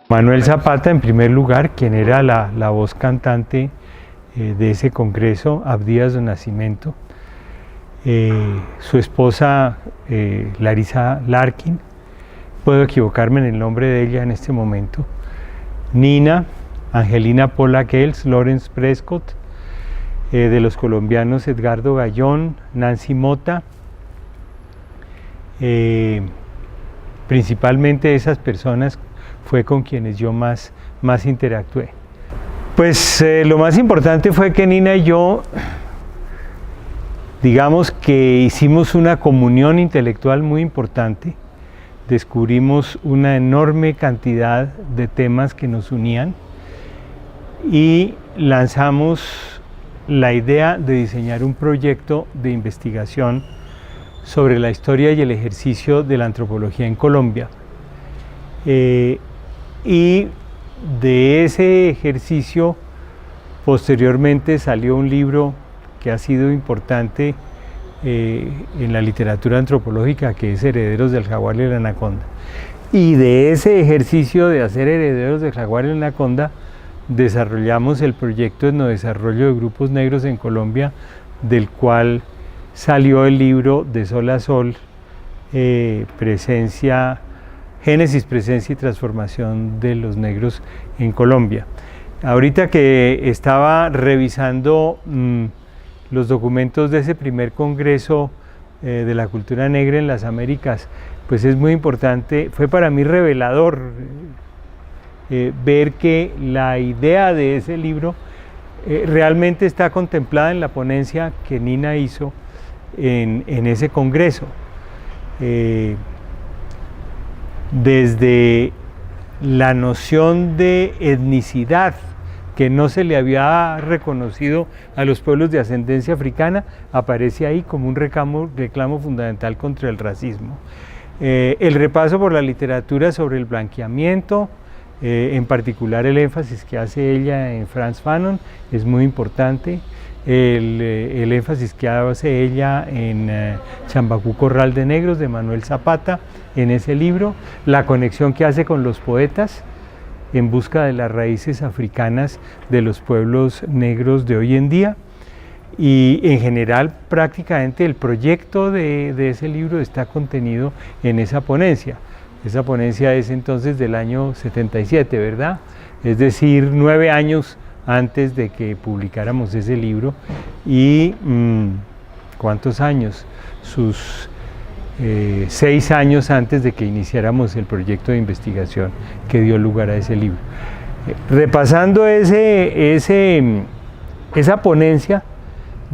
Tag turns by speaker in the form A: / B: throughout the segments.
A: Manuel Zapata, en primer lugar, quien era la voz cantante de ese congreso, Abdías do Nascimento, su esposa Larissa Larkin, puedo equivocarme en el nombre de ella en este momento, Nina, Angelina Pollack Els, Lawrence Prescott, de los colombianos Edgardo Gallón, Nancy Mota, principalmente esas personas fue con quienes yo más interactué. Pues lo más importante fue que Nina y yo, digamos que hicimos una comunión intelectual muy importante, descubrimos una enorme cantidad de temas que nos unían y lanzamos la idea de diseñar un proyecto de investigación sobre la historia y el ejercicio de la antropología en Colombia. Y de ese ejercicio posteriormente salió un libro que ha sido importante en la literatura antropológica, que es Herederos del Jaguar y la Anaconda. Y de ese ejercicio de hacer Herederos del Jaguar y la Anaconda desarrollamos el proyecto Etnodesarrollo de Grupos Negros en Colombia, del cual salió el libro De Sol a Sol, Génesis, Presencia y Transformación de los Negros en Colombia. Ahorita que estaba revisando los documentos de ese primer congreso de la cultura negra en las Américas, pues es muy importante, fue para mí revelador ver que la idea de ese libro realmente está contemplada en la ponencia que Nina hizo en ese congreso. Desde la noción de etnicidad que no se le había reconocido a los pueblos de ascendencia africana, aparece ahí como un reclamo fundamental contra el racismo. El repaso por la literatura sobre el blanqueamiento, en particular el énfasis que hace ella en Frantz Fanon, es muy importante. El énfasis que hace ella en Chambacú Corral de Negros de Manuel Zapata en ese libro, la conexión que hace con los poetas en busca de las raíces africanas de los pueblos negros de hoy en día, y en general prácticamente el proyecto de ese libro está contenido en esa ponencia. Esa ponencia es entonces del año 77, ¿verdad? Es decir, 9 años antes de que publicáramos ese libro. Y ¿cuántos años? Sus 6 años antes de que iniciáramos el proyecto de investigación que dio lugar a ese libro. Repasando esa ponencia,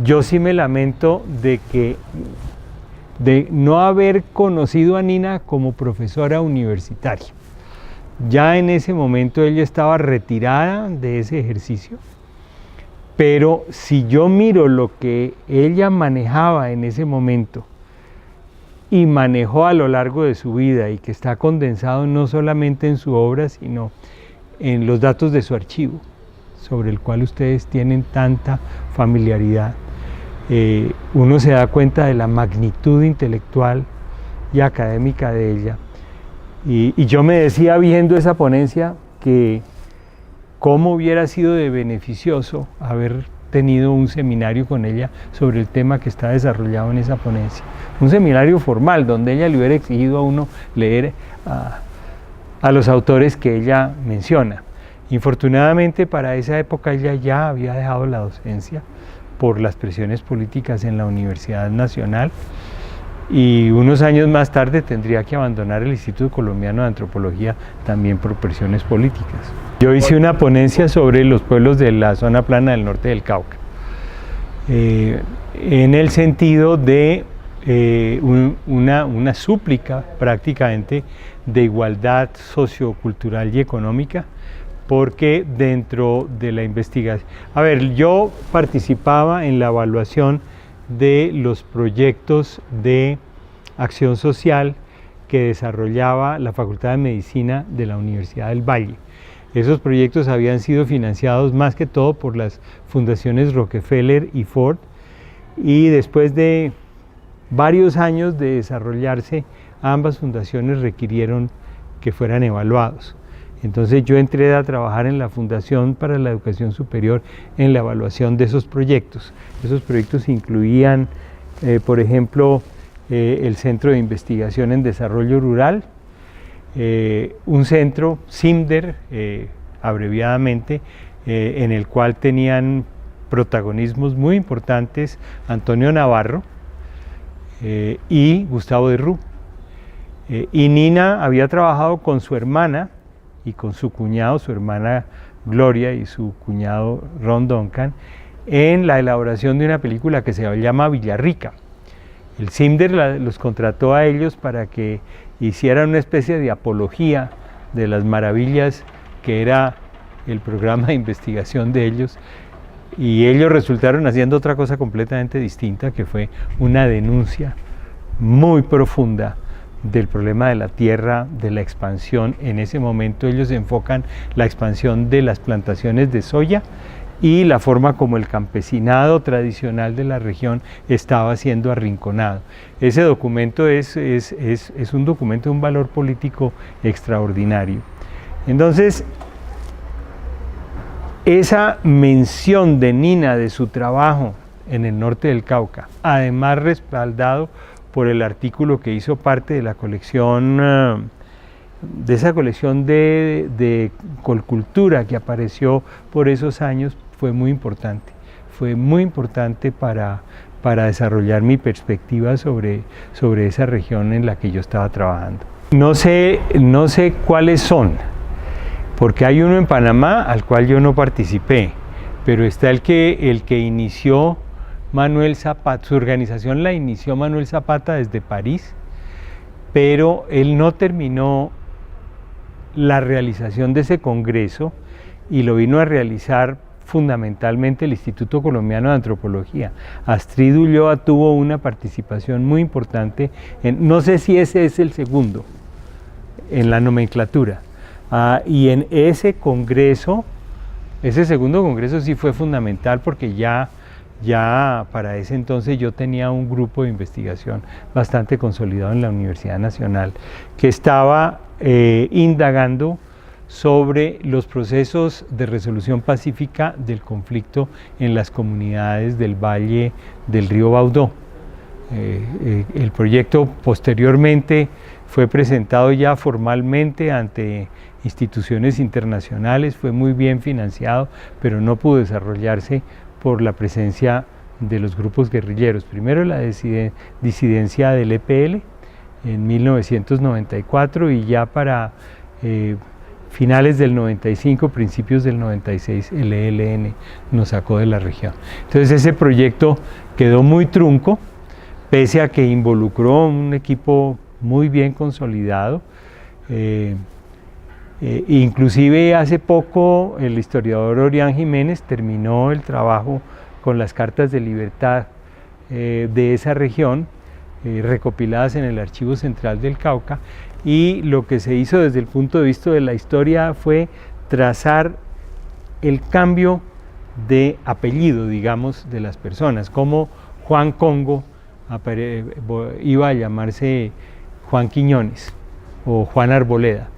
A: yo sí me lamento de no haber conocido a Nina como profesora universitaria. Ya en ese momento ella estaba retirada de ese ejercicio, pero si yo miro lo que ella manejaba en ese momento y manejó a lo largo de su vida, y que está condensado no solamente en su obra, sino en los datos de su archivo, sobre el cual ustedes tienen tanta familiaridad, uno se da cuenta de la magnitud intelectual y académica de ella. Y yo me decía viendo esa ponencia que cómo hubiera sido de beneficioso haber tenido un seminario con ella sobre el tema que está desarrollado en esa ponencia. Un seminario formal donde ella le hubiera exigido a uno leer a los autores que ella menciona. Infortunadamente para esa época ella ya había dejado la docencia por las presiones políticas en la Universidad Nacional, y unos años más tarde tendría que abandonar el Instituto Colombiano de Antropología también por presiones políticas. Yo hice una ponencia sobre los pueblos de la zona plana del norte del Cauca, en el sentido de una súplica prácticamente de igualdad sociocultural y económica, porque dentro de la investigación, yo participaba en la evaluación de los proyectos de acción social que desarrollaba la Facultad de Medicina de la Universidad del Valle. Esos proyectos habían sido financiados más que todo por las fundaciones Rockefeller y Ford, y después de varios años de desarrollarse, ambas fundaciones requirieron que fueran evaluados. Entonces yo entré a trabajar en la Fundación para la Educación Superior en la evaluación de esos proyectos. Esos proyectos incluían, por ejemplo, el Centro de Investigación en Desarrollo Rural, un centro, CIMDER, abreviadamente, en el cual tenían protagonismos muy importantes Antonio Navarro y Gustavo de Rú. Y Nina había trabajado con su hermana y con su cuñado, su hermana Gloria y su cuñado Ron Duncan, en la elaboración de una película que se llama Villarrica. El CIMDER los contrató a ellos para que hicieran una especie de apología de las maravillas que era el programa de investigación de ellos, y ellos resultaron haciendo otra cosa completamente distinta, que fue una denuncia muy profunda del problema de la tierra, de la expansión. En ese momento ellos enfocan la expansión de las plantaciones de soya y la forma como el campesinado tradicional de la región estaba siendo arrinconado. Ese documento es un documento de un valor político extraordinario. Entonces, esa mención de Nina de su trabajo en el norte del Cauca, además respaldado por el artículo que hizo parte de la colección, de esa colección de Colcultura que apareció por esos años, fue muy importante. Fue muy importante para desarrollar mi perspectiva sobre esa región en la que yo estaba trabajando. No sé cuáles son, porque hay uno en Panamá al cual yo no participé, pero está el que inició Manuel Zapata. Su organización la inició Manuel Zapata desde París, pero él no terminó la realización de ese congreso y lo vino a realizar fundamentalmente el Instituto Colombiano de Antropología. Astrid Ulloa tuvo una participación muy importante no sé si ese es el segundo, en la nomenclatura. Y en ese congreso, ese segundo congreso sí fue fundamental, porque ya para ese entonces yo tenía un grupo de investigación bastante consolidado en la Universidad Nacional que estaba indagando sobre los procesos de resolución pacífica del conflicto en las comunidades del valle del río Baudó. El proyecto posteriormente fue presentado ya formalmente ante instituciones internacionales, fue muy bien financiado, pero no pudo desarrollarse por la presencia de los grupos guerrilleros. Primero la disidencia del EPL en 1994, y ya para finales del 95, principios del 96, el ELN nos sacó de la región. Entonces ese proyecto quedó muy trunco, pese a que involucró un equipo muy bien consolidado. Inclusive hace poco el historiador Orián Jiménez terminó el trabajo con las cartas de libertad de esa región, recopiladas en el Archivo Central del Cauca, y lo que se hizo desde el punto de vista de la historia fue trazar el cambio de apellido, digamos, de las personas, como Juan Congo iba a llamarse Juan Quiñones o Juan Arboleda.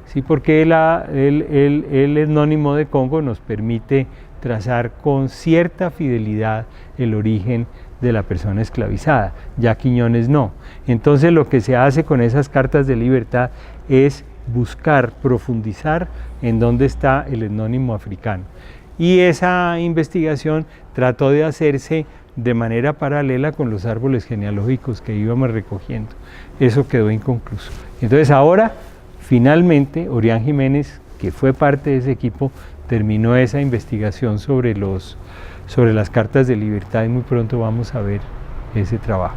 A: Sí, porque el etnónimo de Congo nos permite trazar con cierta fidelidad el origen de la persona esclavizada, ya Quiñones no. Entonces lo que se hace con esas cartas de libertad es buscar profundizar en dónde está el etnónimo africano. Y esa investigación trató de hacerse de manera paralela con los árboles genealógicos que íbamos recogiendo. Eso quedó inconcluso. Entonces ahora, finalmente, Orián Jiménez, que fue parte de ese equipo, terminó esa investigación sobre las cartas de libertad y muy pronto vamos a ver ese trabajo.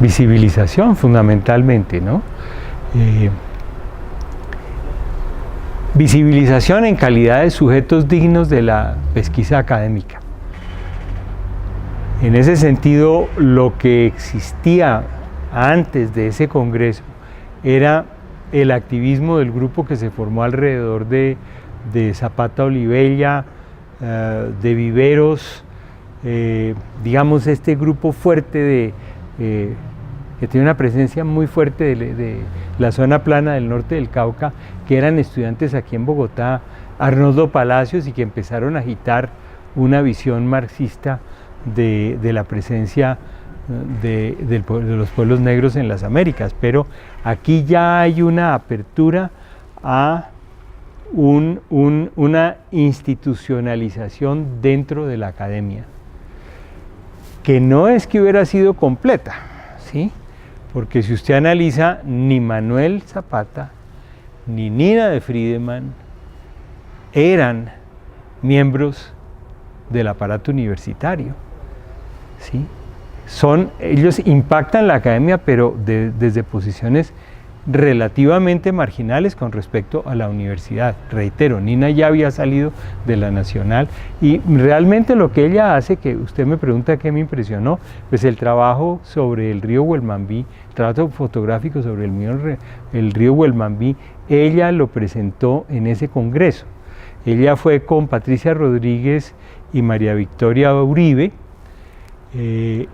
A: Visibilización fundamentalmente, ¿no? Visibilización en calidad de sujetos dignos de la pesquisa académica. En ese sentido, lo que existía antes de ese congreso era el activismo del grupo que se formó alrededor de Zapata Olivella, de Viveros, digamos este grupo fuerte que tiene una presencia muy fuerte de la zona plana del norte del Cauca, que eran estudiantes aquí en Bogotá, Arnoldo Palacios, y que empezaron a agitar una visión marxista de la presencia de los pueblos negros en las Américas. Pero aquí ya hay una apertura a una institucionalización dentro de la academia, que no es que hubiera sido completa, ¿sí? Porque si usted analiza, ni Manuel Zapata, ni Nina de Friedemann eran miembros del aparato universitario, ¿sí? Ellos impactan la academia, pero desde posiciones relativamente marginales con respecto a la universidad. Reitero, Nina ya había salido de la Nacional y realmente lo que ella hace, que usted me pregunta qué me impresionó, pues el trabajo sobre el río Huelmambí, trabajo fotográfico sobre el río Huelmambí, ella lo presentó en ese congreso. Ella fue con Patricia Rodríguez y María Victoria Uribe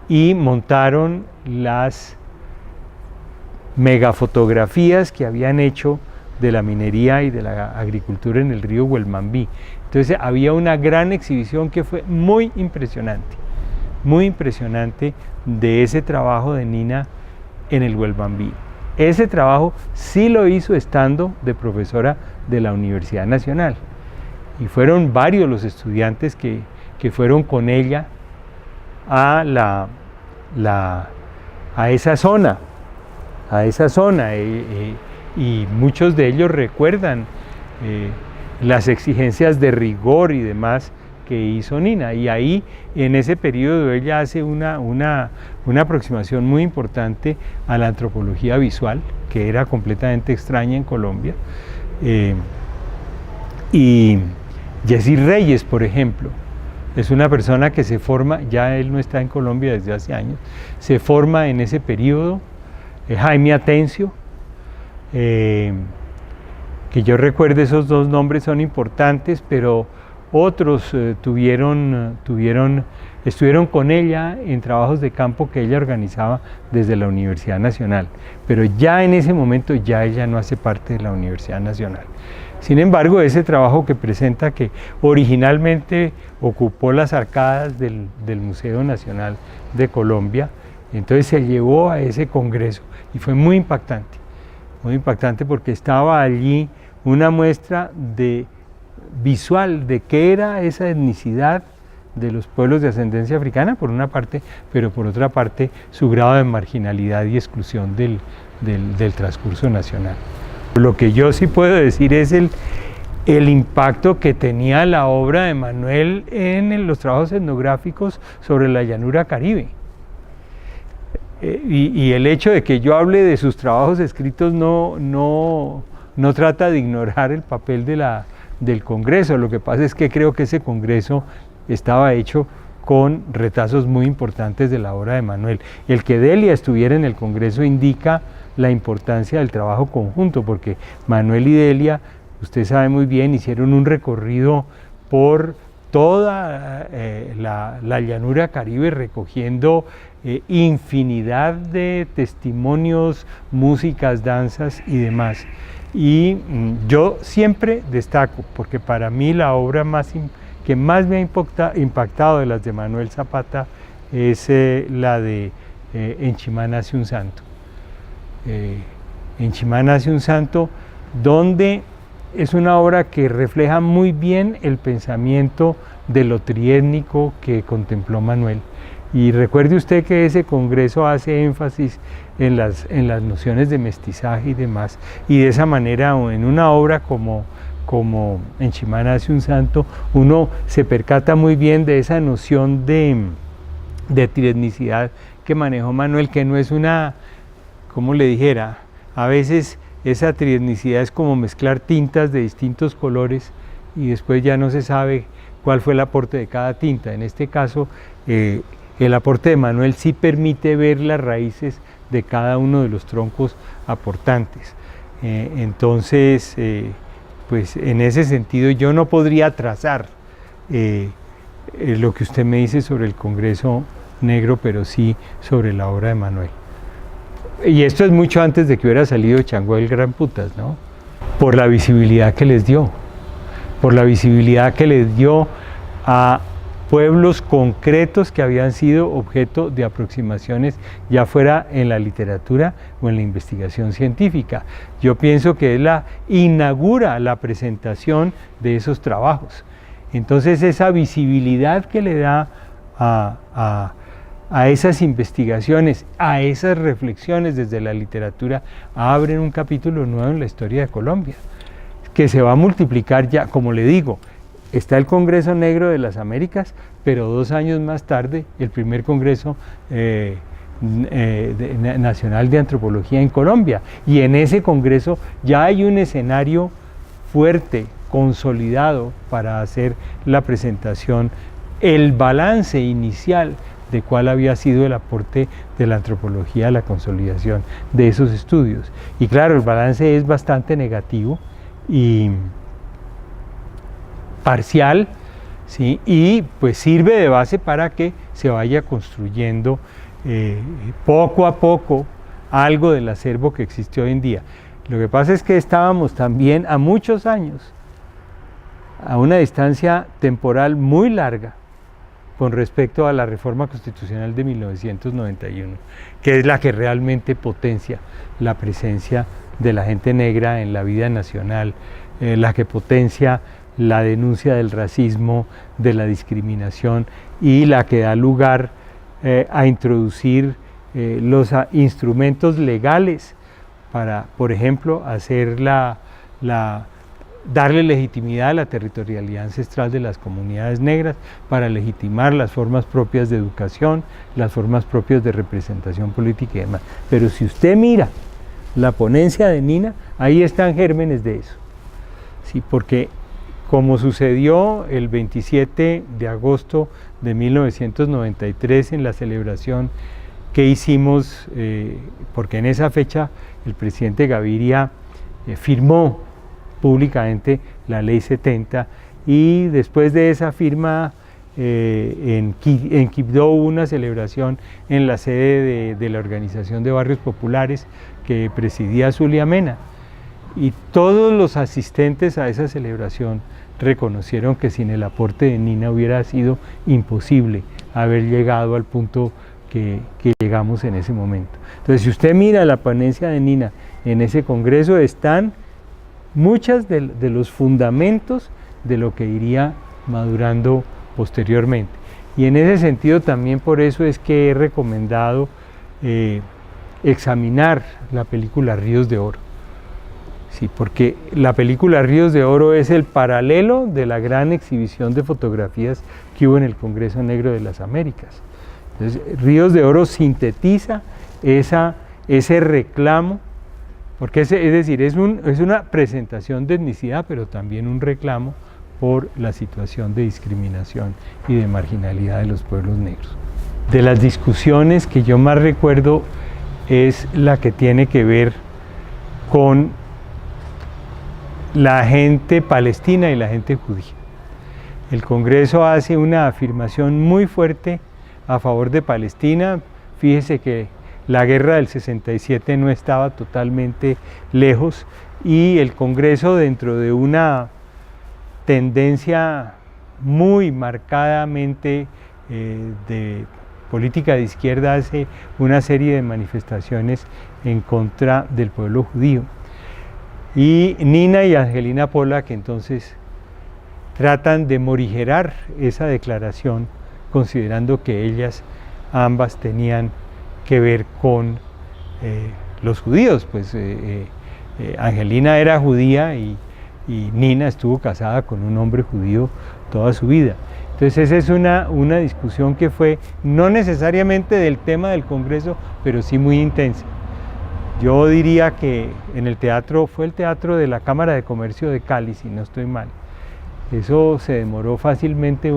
A: y montaron las megafotografías que habían hecho de la minería y de la agricultura en el río Huelmambí. Entonces había una gran exhibición que fue muy impresionante de ese trabajo de Nina en el Huelmambí. Ese trabajo sí lo hizo estando de profesora de la Universidad Nacional y fueron varios los estudiantes que fueron con ella a esa zona, y muchos de ellos recuerdan las exigencias de rigor y demás que hizo Nina, y ahí en ese periodo ella hace una aproximación muy importante a la antropología visual, que era completamente extraña en Colombia. Y Jessy Reyes, por ejemplo, es una persona que se forma, ya él no está en Colombia desde hace años, se forma en ese periodo. Jaime Atencio, que yo recuerde, esos dos nombres son importantes, pero otros estuvieron con ella en trabajos de campo que ella organizaba desde la Universidad Nacional, pero ya en ese momento ya ella no hace parte de la Universidad Nacional. Sin embargo, ese trabajo que presenta, que originalmente ocupó las arcadas del Museo Nacional de Colombia, entonces se llevó a ese congreso y fue muy impactante porque estaba allí una muestra visual de qué era esa etnicidad de los pueblos de ascendencia africana, por una parte, pero por otra parte su grado de marginalidad y exclusión del transcurso nacional. Lo que yo sí puedo decir es el impacto que tenía la obra de Manuel en los trabajos etnográficos sobre la llanura caribe. Y el hecho de que yo hable de sus trabajos escritos no trata de ignorar el papel del Congreso. Lo que pasa es que creo que ese Congreso estaba hecho con retazos muy importantes de la obra de Manuel. El que Delia estuviera en el Congreso indica la importancia del trabajo conjunto, porque Manuel y Delia, usted sabe muy bien, hicieron un recorrido por toda la llanura caribe, recogiendo infinidad de testimonios, músicas, danzas y demás. Y yo siempre destaco, porque para mí la obra que más me ha impactado de las de Manuel Zapata es la de En Chimá nace un santo. En Chimá nace un santo, donde es una obra que refleja muy bien el pensamiento de lo triétnico que contempló Manuel. Y recuerde usted que ese congreso hace énfasis en las nociones de mestizaje y demás, y de esa manera en una obra como En Chimán nace un santo, uno se percata muy bien de esa noción de trietnicidad que manejó Manuel, que no es una, como le dijera, a veces esa trietnicidad es como mezclar tintas de distintos colores y después ya no se sabe cuál fue el aporte de cada tinta. En este caso, el aporte de Manuel sí permite ver las raíces de cada uno de los troncos aportantes. Entonces, pues en ese sentido yo no podría trazar lo que usted me dice sobre el Congreso Negro, pero sí sobre la obra de Manuel. Y esto es mucho antes de que hubiera salido Chango el Gran Putas, ¿no? Por la visibilidad que les dio, por la visibilidad que les dio a pueblos concretos que habían sido objeto de aproximaciones, ya fuera en la literatura o en la investigación científica. Yo pienso que inaugura la presentación de esos trabajos. Entonces esa visibilidad que le da a esas investigaciones, a esas reflexiones desde la literatura, abren un capítulo nuevo en la historia de Colombia, que se va a multiplicar ya, como le digo. Está el Congreso Negro de las Américas, pero 2 años más tarde, el primer Congreso Nacional de Antropología en Colombia. Y en ese Congreso ya hay un escenario fuerte, consolidado, para hacer la presentación, el balance inicial de cuál había sido el aporte de la antropología a la consolidación de esos estudios. Y claro, el balance es bastante negativo y parcial, ¿sí? Y pues sirve de base para que se vaya construyendo poco a poco algo del acervo que existe hoy en día. Lo que pasa es que estábamos también a muchos años, a una distancia temporal muy larga con respecto a la reforma constitucional de 1991, que es la que realmente potencia la presencia de la gente negra en la vida nacional, la que potencia la denuncia del racismo, de la discriminación, y la que da lugar a introducir los instrumentos legales para, por ejemplo, hacer darle legitimidad a la territorialidad ancestral de las comunidades negras, para legitimar las formas propias de educación, las formas propias de representación política y demás. Pero si usted mira la ponencia de Nina, ahí están gérmenes de eso, ¿sí? Porque como sucedió el 27 de agosto de 1993 en la celebración que hicimos, porque en esa fecha el presidente Gaviria firmó públicamente la Ley 70, y después de esa firma en Quibdó hubo una celebración en la sede de la Organización de Barrios Populares que presidía Zulia Mena, y todos los asistentes a esa celebración reconocieron que sin el aporte de Nina hubiera sido imposible haber llegado al punto que llegamos en ese momento. Entonces, si usted mira la ponencia de Nina en ese congreso, están muchos de los fundamentos de lo que iría madurando posteriormente. Y en ese sentido también por eso es que he recomendado examinar la película Ríos de Oro. Sí, porque la película Ríos de Oro es el paralelo de la gran exhibición de fotografías que hubo en el Congreso Negro de las Américas. Entonces, Ríos de Oro sintetiza ese reclamo, porque es decir, es una presentación de etnicidad, pero también un reclamo por la situación de discriminación y de marginalidad de los pueblos negros. De las discusiones que yo más recuerdo es la que tiene que ver con la gente palestina y la gente judía. El Congreso hace una afirmación muy fuerte a favor de Palestina. Fíjese que la guerra del 67 no estaba totalmente lejos, y el Congreso, dentro de una tendencia muy marcadamente de política de izquierda, hace una serie de manifestaciones en contra del pueblo judío. Y Nina y Angelina Pola, que entonces tratan de morigerar esa declaración, considerando que ellas ambas tenían que ver con los judíos, pues Angelina era judía y Nina estuvo casada con un hombre judío toda su vida. Entonces esa es una discusión que fue no necesariamente del tema del Congreso, pero sí muy intensa. Yo diría que en el teatro, fue el teatro de la Cámara de Comercio de Cali, si no estoy mal. Eso se demoró fácilmente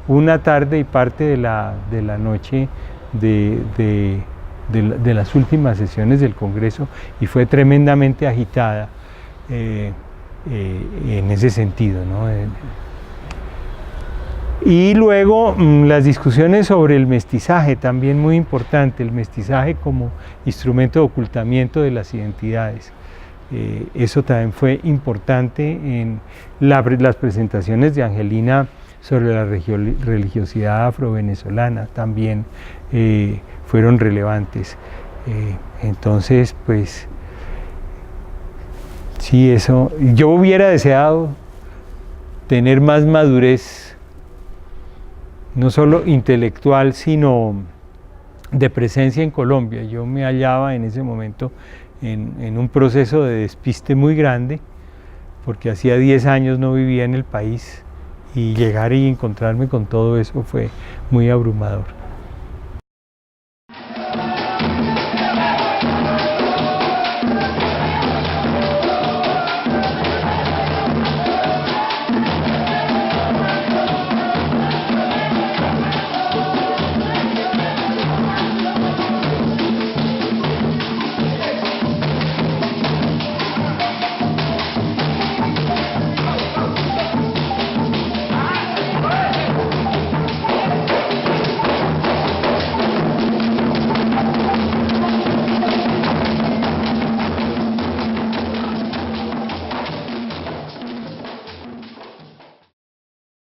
A: una tarde y parte de la noche de las últimas sesiones del Congreso, y fue tremendamente agitada en ese sentido, ¿no? Y luego las discusiones sobre el mestizaje, también muy importante, el mestizaje como instrumento de ocultamiento de las identidades. Eso también fue importante en las presentaciones de Angelina sobre la religiosidad afro-venezolana, también fueron relevantes. Entonces, pues, sí, eso. Yo hubiera deseado tener más madurez, no solo intelectual, sino de presencia en Colombia. Yo me hallaba en ese momento en un proceso de despiste muy grande, porque hacía 10 años no vivía en el país, y llegar y encontrarme con todo eso fue muy abrumador.